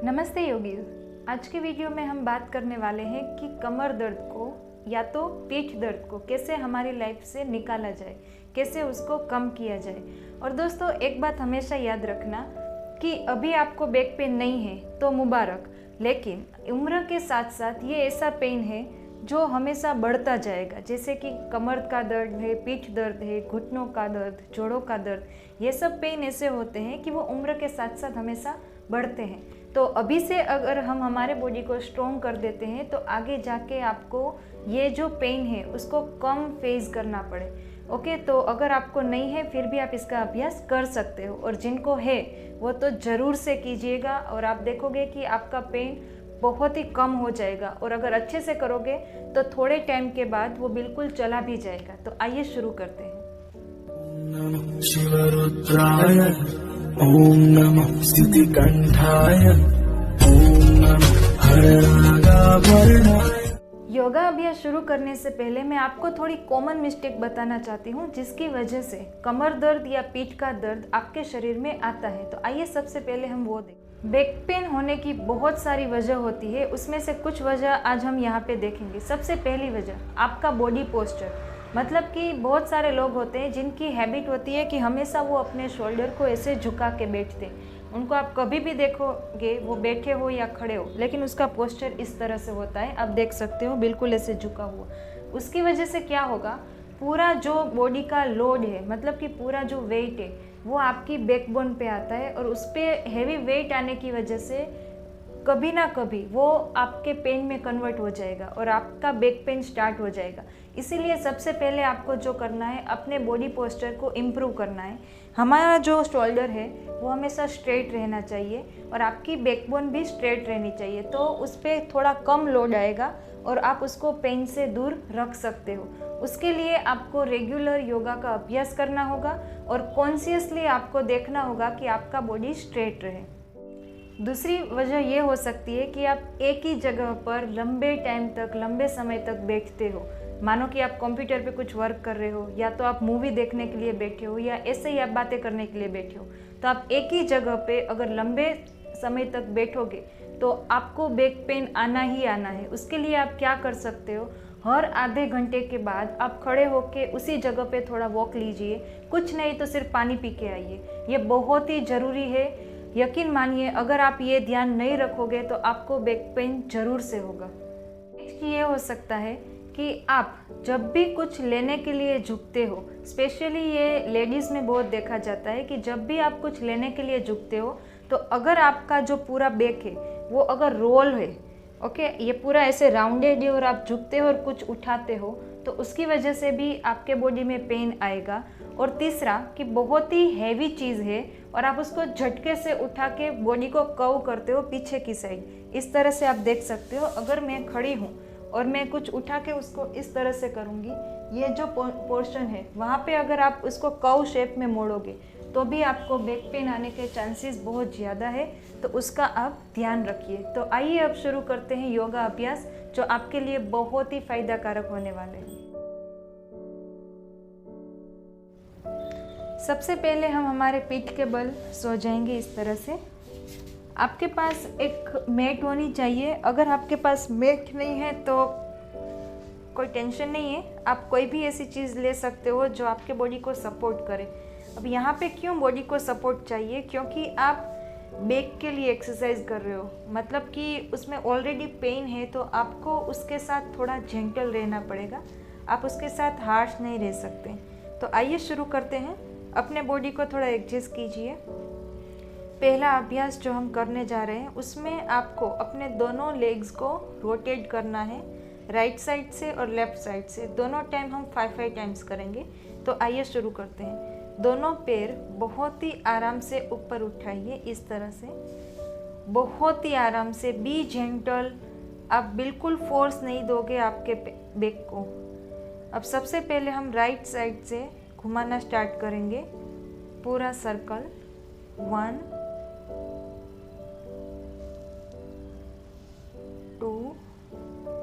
नमस्ते योगीज। आज के वीडियो में हम बात करने वाले हैं कि कमर दर्द को या तो पीठ दर्द को कैसे हमारी लाइफ से निकाला जाए, कैसे उसको कम किया जाए। और दोस्तों, एक बात हमेशा याद रखना कि अभी आपको बैक पेन नहीं है तो मुबारक, लेकिन उम्र के साथ साथ ये ऐसा पेन है जो हमेशा बढ़ता जाएगा। जैसे कि कमर का दर्द है, पीठ दर्द है, घुटनों का दर्द, जोड़ों का दर्द, ये सब पेन ऐसे होते हैं कि वो उम्र के साथ साथ हमेशा बढ़ते हैं। तो अभी से अगर हम हमारे बॉडी को स्ट्रॉन्ग कर देते हैं तो आगे जाके आपको ये जो पेन है उसको कम फेस करना पड़े। ओके, तो अगर आपको नहीं है फिर भी आप इसका अभ्यास कर सकते हो, और जिनको है वो तो ज़रूर से कीजिएगा और आप देखोगे कि आपका पेन बहुत ही कम हो जाएगा। और अगर अच्छे से करोगे तो थोड़े टाइम के बाद वो बिल्कुल चला भी जाएगा। तो आइए शुरू करते हैं। नमः शिवरुद्राय ओम नमः सिद्धिकंठाय ओम नमः हरनागाभरणाय। योगा अभ्यास शुरू करने से पहले मैं आपको थोड़ी कॉमन मिस्टेक बताना चाहती हूँ जिसकी वजह से कमर दर्द या पीठ का दर्द आपके शरीर में आता है। तो आइए सबसे पहले हम वो देखें। बैक पेन होने की बहुत सारी वजह होती है, उसमें से कुछ वजह आज हम यहाँ पे देखेंगे। सबसे पहली वजह आपका बॉडी पोस्चर, मतलब कि बहुत सारे लोग होते हैं जिनकी हैबिट होती है कि हमेशा वो अपने शोल्डर को ऐसे झुका के बैठते हैं। उनको आप कभी भी देखोगे वो बैठे हो या खड़े हो, लेकिन उसका पोस्चर इस तरह से होता है। आप देख सकते हो बिल्कुल ऐसे झुका हुआ। उसकी वजह से क्या होगा, पूरा जो बॉडी का लोड है, मतलब कि पूरा जो वेट है वो आपकी बैकबोन पे आता है, और उस पर हैवी वेट आने की वजह से कभी ना कभी वो आपके पेन में कन्वर्ट हो जाएगा और आपका बैक पेन स्टार्ट हो जाएगा। इसीलिए सबसे पहले आपको जो करना है, अपने बॉडी पोस्चर को इम्प्रूव करना है। हमारा जो शोल्डर है वो हमेशा स्ट्रेट रहना चाहिए और आपकी बैकबोन भी स्ट्रेट रहनी चाहिए, तो उस पर थोड़ा कम लोड आएगा और आप उसको पेन से दूर रख सकते हो। उसके लिए आपको रेगुलर योगा का अभ्यास करना होगा और कॉन्शियसली आपको देखना होगा कि आपका बॉडी स्ट्रेट रहे। दूसरी वजह ये हो सकती है कि आप एक ही जगह पर लंबे टाइम तक, लंबे समय तक बैठते हो। मानो कि आप कंप्यूटर पे कुछ वर्क कर रहे हो, या तो आप मूवी देखने के लिए बैठे हो, या ऐसे ही आप बातें करने के लिए बैठे हो। तो आप एक ही जगह पे अगर लंबे समय तक बैठोगे तो आपको बैक पेन आना ही आना है। उसके लिए आप क्या कर सकते हो, हर आधे घंटे के बाद आप खड़े होके उसी जगह पे थोड़ा वॉक लीजिए। कुछ नहीं तो सिर्फ पानी पी के आइए, ये बहुत ही ज़रूरी है। यकीन मानिए, अगर आप ये ध्यान नहीं रखोगे तो आपको बैक पेन जरूर से होगा। नेक्स्ट ये हो सकता है कि आप जब भी कुछ लेने के लिए झुकते हो, स्पेशली ये लेडीज़ में बहुत देखा जाता है कि जब भी आप कुछ लेने के लिए झुकते हो तो अगर आपका जो पूरा बैक है वो अगर रोल है, ओके, ये पूरा ऐसे राउंडेड है और आप झुकते हो और कुछ उठाते हो, तो उसकी वजह से भी आपके बॉडी में पेन आएगा। और तीसरा कि बहुत ही हैवी चीज़ है और आप उसको झटके से उठा के बॉडी को कर्व करते हो पीछे की साइड। इस तरह से आप देख सकते हो, अगर मैं खड़ी हूँ और मैं कुछ उठा के उसको इस तरह से करूँगी, ये जो पोर्शन है वहाँ पे अगर आप उसको कर्व शेप में मोड़ोगे तो भी आपको बैक पेन आने के चांसेस बहुत ज़्यादा है। तो उसका आप ध्यान रखिए। तो आइए अब शुरू करते हैं योगा अभ्यास, जो आपके लिए बहुत ही फायदाकारक होने वाले हैं। सबसे पहले हम हमारे पीठ के बल सो जाएंगे इस तरह से। आपके पास एक मैट होनी चाहिए। अगर आपके पास मैट नहीं है तो कोई टेंशन नहीं है, आप कोई भी ऐसी चीज़ ले सकते हो जो आपके बॉडी को सपोर्ट करे। अब यहाँ पे क्यों बॉडी को सपोर्ट चाहिए, क्योंकि आप बैक के लिए एक्सरसाइज कर रहे हो, मतलब कि उसमें ऑलरेडी पेन है, तो आपको उसके साथ थोड़ा जेंटल रहना पड़ेगा। आप उसके साथ हार्श नहीं रह सकते। तो आइए शुरू करते हैं। अपने बॉडी को थोड़ा एडजस्ट कीजिए। पहला अभ्यास जो हम करने जा रहे हैं उसमें आपको अपने दोनों लेग्स को रोटेट करना है, राइट साइड से और लेफ्ट साइड से। दोनों टाइम हम 5 टाइम्स करेंगे। तो आइए शुरू करते हैं। दोनों पैर बहुत ही आराम से ऊपर उठाइए इस तरह से, बहुत ही आराम से। बी जेंटल, आप बिल्कुल फोर्स नहीं दोगे आपके बैक को। अब सबसे पहले हम राइट साइड से घुमाना स्टार्ट करेंगे, पूरा सर्कल। 1 2,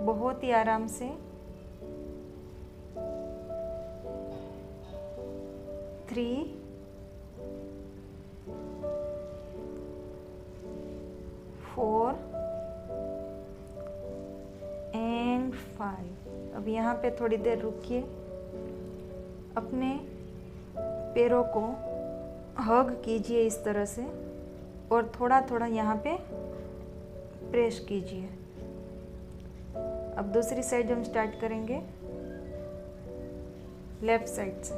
बहुत ही आराम से। 3 4 4 एंड 5। अब यहाँ पे थोड़ी देर रुकिए, अपने पैरों को हग कीजिए इस तरह से और थोड़ा थोड़ा यहाँ पे प्रेस कीजिए। अब दूसरी साइड हम स्टार्ट करेंगे लेफ्ट साइड से।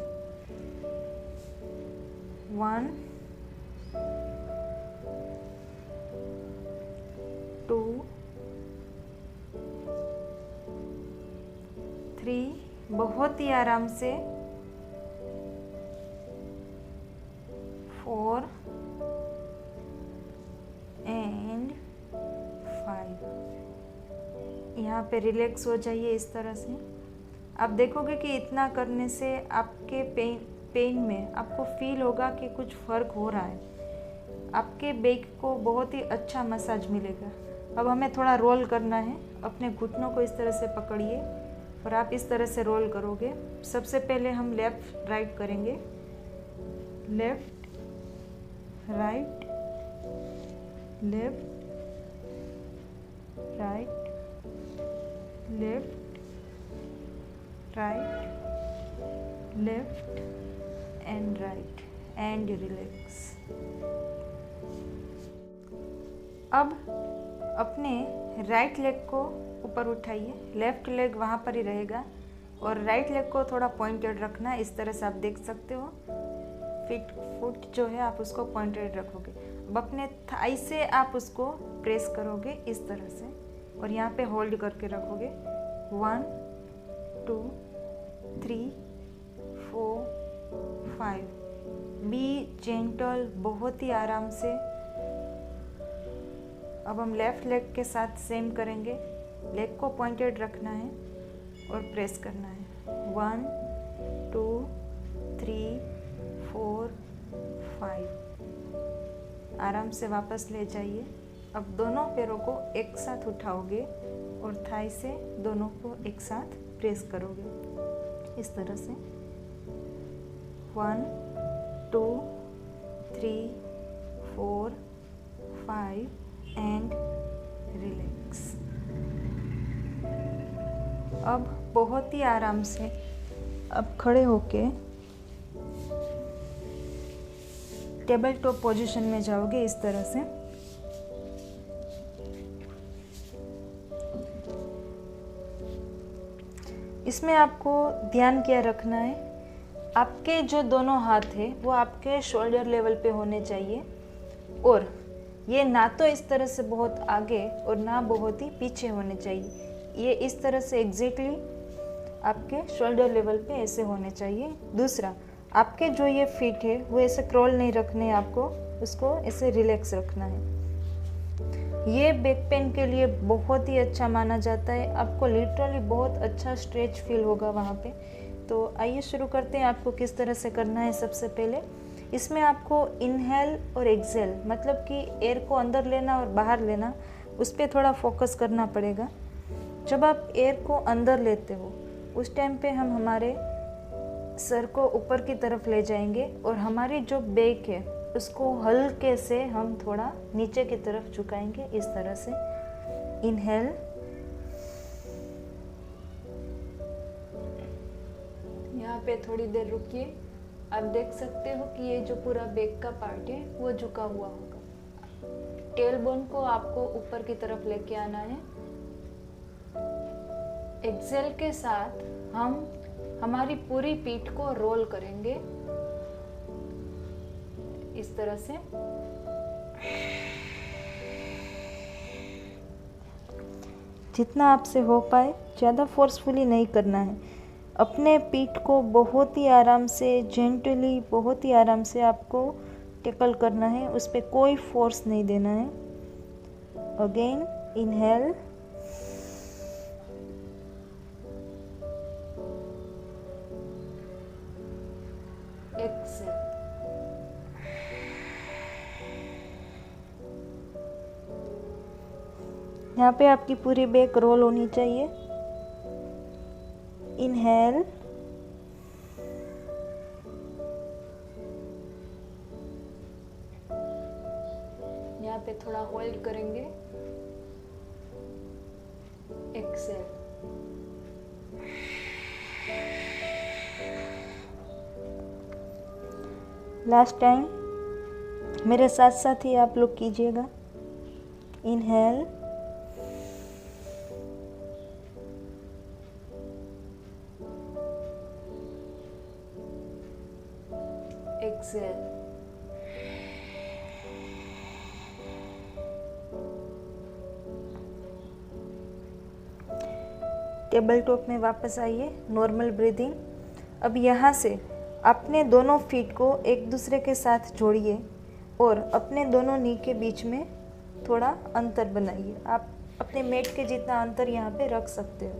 1 2 3, बहुत ही आराम से 4 एंड 5। यहाँ पे रिलैक्स हो जाइए इस तरह से। आप देखोगे कि इतना करने से आपके पेन में आपको फील होगा कि कुछ फ़र्क हो रहा है, आपके बैक को बहुत ही अच्छा मसाज मिलेगा। अब हमें थोड़ा रोल करना है। अपने घुटनों को इस तरह से पकड़िए और आप इस तरह से रोल करोगे। सबसे पहले हम लेफ़्ट राइट करेंगे, left right left right left right left and right and relax. अब अपने राइट लेग को ऊपर उठाइए, लेफ्ट लेग वहाँ पर ही रहेगा और राइट लेग को थोड़ा पॉइंटेड रखना है। इस तरह से आप देख सकते हो, फुट जो है आप उसको पॉइंटेड रखोगे। अब अपने थाई से आप उसको प्रेस करोगे इस तरह से और यहाँ पे होल्ड करके रखोगे। 1 2 3 4 5। बी जेंटल, बहुत ही आराम से। अब हम लेफ्ट लेग के साथ सेम करेंगे। लेग को पॉइंटेड रखना है और प्रेस करना है। 1 2 3 4 5। आराम से वापस ले जाइए। अब दोनों पैरों को एक साथ उठाओगे और थाई से दोनों को एक साथ प्रेस करोगे इस तरह से। 1 2 3 4 5 एंड रिलैक्स। अब बहुत ही आराम से अब खड़े होके टेबल टॉप पोजीशन में जाओगे इस तरह से। इसमें आपको ध्यान क्या रखना है, आपके जो दोनों हाथ है वो आपके शोल्डर लेवल पे होने चाहिए और ये ना तो इस तरह से बहुत आगे और ना बहुत ही पीछे होने चाहिए। ये इस तरह से एग्जैक्टली आपके शोल्डर लेवल पे ऐसे होने चाहिए। दूसरा, आपके जो ये फीट है वो ऐसे क्रॉल नहीं रखने हैं, आपको उसको ऐसे रिलैक्स रखना है। ये बैक पेन के लिए बहुत ही अच्छा माना जाता है। आपको लिटरली बहुत अच्छा स्ट्रेच फील होगा वहाँ पे। तो आइए शुरू करते हैं। आपको किस तरह से करना है। सबसे पहले इसमें आपको इनहेल और एक्सेल, मतलब कि एयर को अंदर लेना और बाहर लेना, उस पर थोड़ा फोकस करना पड़ेगा। जब आप एयर को अंदर लेते हो उस टाइम पे हम हमारे सर को ऊपर की तरफ ले जाएंगे और हमारी जो बैक है उसको हल्के से हम थोड़ा नीचे की तरफ झुकाएंगे इस तरह से। इनहेल, यहाँ पे थोड़ी देर रुकिए। आप देख सकते हो कि ये जो पूरा बैक का पार्ट है वो झुका हुआ होगा। टेल बोन को आपको ऊपर की तरफ लेके आना है। एक्सेल के साथ हम हमारी पूरी पीठ को रोल करेंगे इस तरह से। जितना आपसे हो पाए, ज़्यादा फोर्सफुली नहीं करना है। अपने पीठ को बहुत ही आराम से, जेंटली, बहुत ही आराम से आपको टेकल करना है, उस पर कोई फोर्स नहीं देना है। Again inhale, exhale. यहाँ पे आपकी पूरी बैक रोल होनी चाहिए। इनहेल, यहाँ पे थोड़ा होल्ड करेंगे लास्ट टाइम मेरे साथ साथ ही आप लोग कीजिएगा। इनहेल, एक्सेल, टेबल टॉप में वापस आइए, नॉर्मल ब्रीदिंग। अब यहाँ से अपने दोनों फीट को एक दूसरे के साथ जोड़िए और अपने दोनों नी के बीच में थोड़ा अंतर बनाइए। आप अपने मेट के जितना अंतर यहाँ पे रख सकते हो।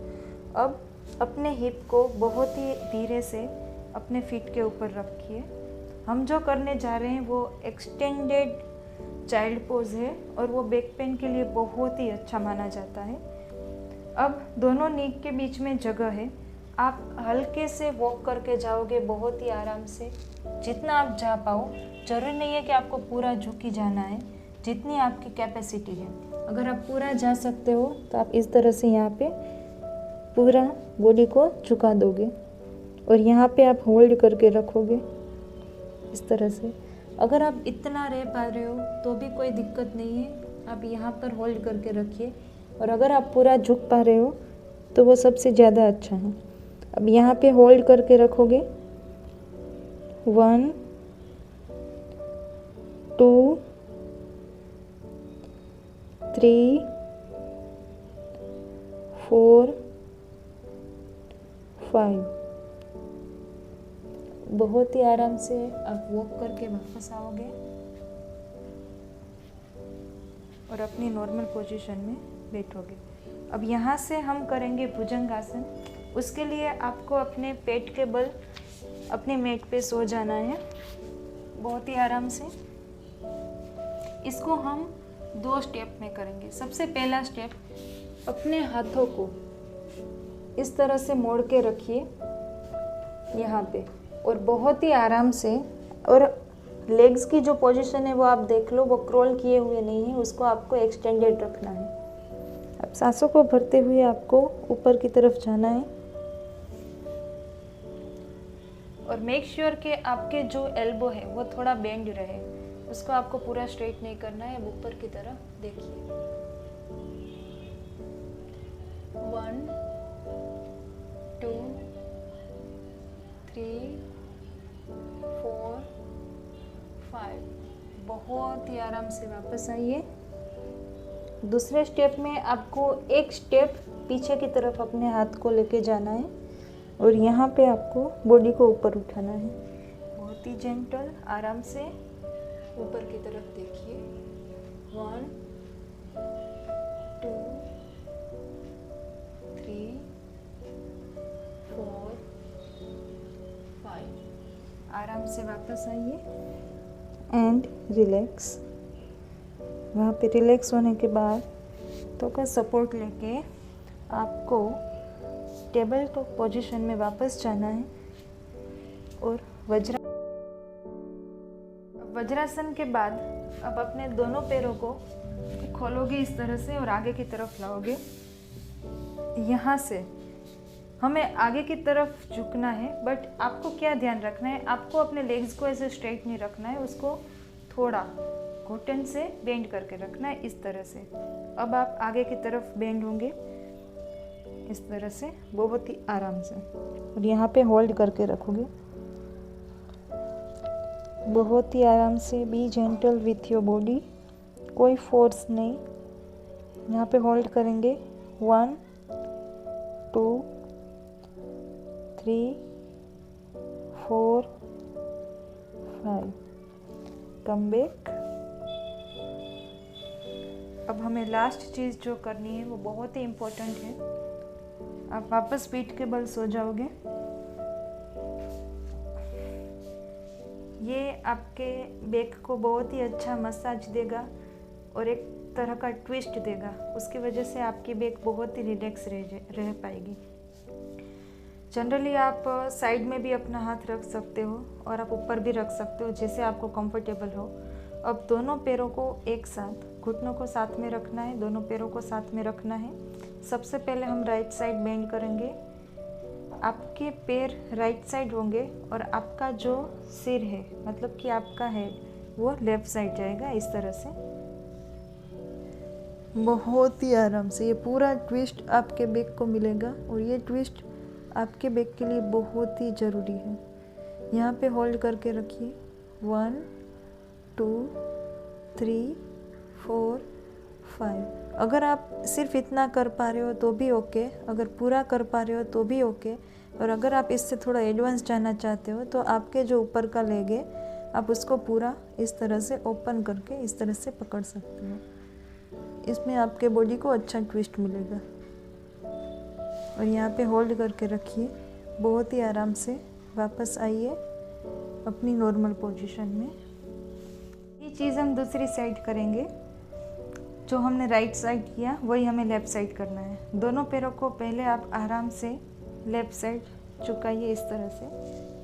अब अपने हिप को बहुत ही धीरे से अपने फीट के ऊपर रखिए। हम जो करने जा रहे हैं वो एक्सटेंडेड चाइल्ड पोज है और वो बैक पेन के लिए बहुत ही अच्छा माना जाता है। अब दोनों नी के बीच में जगह है, आप हल्के से वॉक करके जाओगे बहुत ही आराम से, जितना आप जा पाओ। जरूरी नहीं है कि आपको पूरा झुक ही जाना है, जितनी आपकी कैपेसिटी है। अगर आप पूरा जा सकते हो तो आप इस तरह से यहाँ पे पूरा बॉडी को झुका दोगे और यहाँ पे आप होल्ड करके रखोगे इस तरह से। अगर आप इतना रह पा रहे हो तो भी कोई दिक्कत नहीं है, आप यहाँ पर होल्ड करके रखिए। और अगर आप पूरा झुक पा रहे हो तो वो सबसे ज़्यादा अच्छा है। अब यहाँ पे होल्ड करके रखोगे 1 2 3 4 5। बहुत ही आराम से आप वॉक करके वापस आओगे और अपनी नॉर्मल पोजीशन में बैठोगे। अब यहाँ से हम करेंगे भुजंगासन। उसके लिए आपको अपने पेट के बल अपने मेट पे सो जाना है बहुत ही आराम से। इसको हम 2 स्टेप में करेंगे। सबसे पहला स्टेप, अपने हाथों को इस तरह से मोड़ के रखिए यहाँ पे और बहुत ही आराम से। और लेग्स की जो पोजीशन है वो आप देख लो, वो क्रॉल किए हुए नहीं है, उसको आपको एक्सटेंडेड रखना है। अब सांसों को भरते हुए आपको ऊपर की तरफ जाना है और मेक श्योर कि आपके जो एल्बो है वो थोड़ा बेंड रहे, उसको आपको पूरा स्ट्रेट नहीं करना है। अब ऊपर की तरफ देखिए, 1 2 3 4 5। बहुत ही आराम से वापस आइए। दूसरे स्टेप में आपको एक स्टेप पीछे की तरफ अपने हाथ को लेके जाना है और यहाँ पे आपको बॉडी को ऊपर उठाना है। बहुत ही जेंटल, आराम से ऊपर की तरफ देखिए। 1 2 3 4 5। आराम से वापस आइए एंड रिलैक्स। वहाँ पे रिलैक्स होने के बाद तो का सपोर्ट लेके आपको टेबल टॉप पोजीशन में वापस जाना है और वज्रासन के बाद अब अपने दोनों पैरों को खोलोगे इस तरह से और आगे की तरफ लाओगे। यहाँ से हमें आगे की तरफ झुकना है, बट आपको क्या ध्यान रखना है, आपको अपने लेग्स को ऐसे स्ट्रेट नहीं रखना है, उसको थोड़ा घुटन से बेंड करके रखना है इस तरह से। अब आप आगे की तरफ बेंड होंगे इस तरह से बहुत ही आराम से और यहाँ पे होल्ड करके रखोगे बहुत ही आराम से। B gentle with your body, कोई फोर्स नहीं। यहाँ पे होल्ड करेंगे 1 2 3 4 5। Come back. अब हमें लास्ट चीज़ जो करनी है वो बहुत ही इम्पोर्टेंट है। आप वापस पीठ के बल सो जाओगे। ये आपके बैक को बहुत ही अच्छा मसाज देगा और एक तरह का ट्विस्ट देगा। उसकी वजह से आपकी बैक बहुत ही रिलैक्स रह पाएगी। जनरली आप साइड में भी अपना हाथ रख सकते हो और आप ऊपर भी रख सकते हो, जैसे आपको कंफर्टेबल हो। अब दोनों पैरों को एक साथ, घुटनों को साथ में रखना है, दोनों पैरों को साथ में रखना है। सबसे पहले हम राइट साइड बेंड करेंगे आपके पैर राइट साइड होंगे और आपका जो सिर है मतलब कि आपका हेड वो लेफ़्ट साइड जाएगा इस तरह से। बहुत ही आराम से ये पूरा ट्विस्ट आपके बैक को मिलेगा और ये ट्विस्ट आपके बैक के लिए बहुत ही ज़रूरी है। यहाँ पे होल्ड करके रखिए 1 2 3 4 5। अगर आप सिर्फ इतना कर पा रहे हो तो भी ओके, अगर पूरा कर पा रहे हो तो भी ओके, और अगर आप इससे थोड़ा एडवांस जाना चाहते हो तो आपके जो ऊपर का लेग है आप उसको पूरा इस तरह से ओपन करके इस तरह से पकड़ सकते हो। इसमें आपके बॉडी को अच्छा ट्विस्ट मिलेगा। और यहाँ पे होल्ड करके रखिए, बहुत ही आराम से वापस आइए अपनी नॉर्मल पोजीशन में। ये चीज़ हम दूसरी साइड करेंगे। जो हमने राइट साइड किया वही हमें लेफ़्ट साइड करना है। दोनों पैरों को पहले आप आराम से लेफ़्ट साइड झुकाइए इस तरह से,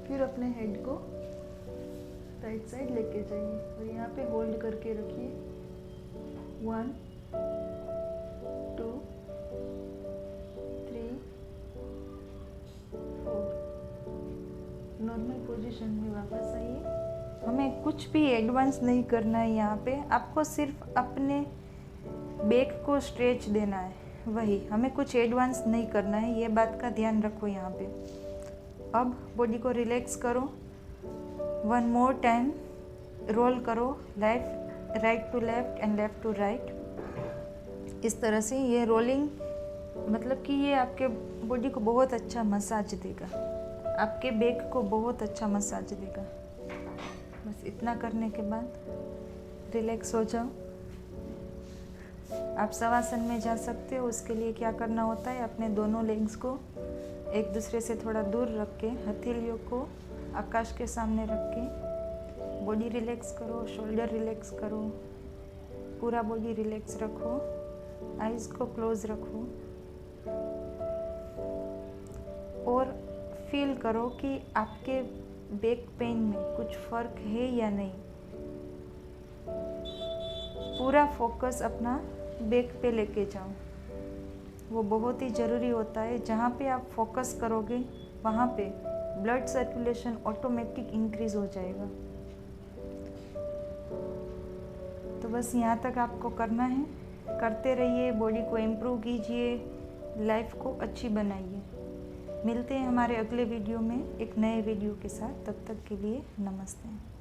फिर अपने हेड को राइट साइड लेके जाइए और यहाँ पे होल्ड करके रखिए 1 2 3 4। नॉर्मल पोजीशन में वापस आइए। हमें कुछ भी एडवांस नहीं करना है यहाँ पे, आपको सिर्फ अपने बैक को स्ट्रेच देना है, वही हमें कुछ एडवांस नहीं करना है, ये बात का ध्यान रखो यहाँ पे। अब बॉडी को रिलैक्स करो, 1 मोर टाइम रोल करो left right to left and left to right इस तरह से। ये रोलिंग मतलब कि ये आपके बॉडी को बहुत अच्छा मसाज देगा, आपके बैक को बहुत अच्छा मसाज देगा। बस इतना करने के बाद रिलैक्स हो जाओ। आप शवासन में जा सकते हो। उसके लिए क्या करना होता है, अपने दोनों लेग्स को एक दूसरे से थोड़ा दूर रख के हथेलियों को आकाश के सामने रख के बॉडी रिलैक्स करो, शोल्डर रिलैक्स करो, पूरा बॉडी रिलैक्स रखो, आइज़ को क्लोज रखो और फील करो कि आपके बैक पेन में कुछ फ़र्क है या नहीं। पूरा फोकस अपना बैक पे लेके जाओ, वो बहुत ही ज़रूरी होता है। जहाँ पे आप फोकस करोगे वहाँ पे ब्लड सर्कुलेशन ऑटोमेटिक इंक्रीज़ हो जाएगा। तो बस यहाँ तक आपको करना है, करते रहिए, बॉडी को इम्प्रूव कीजिए, लाइफ को अच्छी बनाइए। मिलते हैं हमारे अगले वीडियो में एक नए वीडियो के साथ। तब तक के लिए नमस्ते।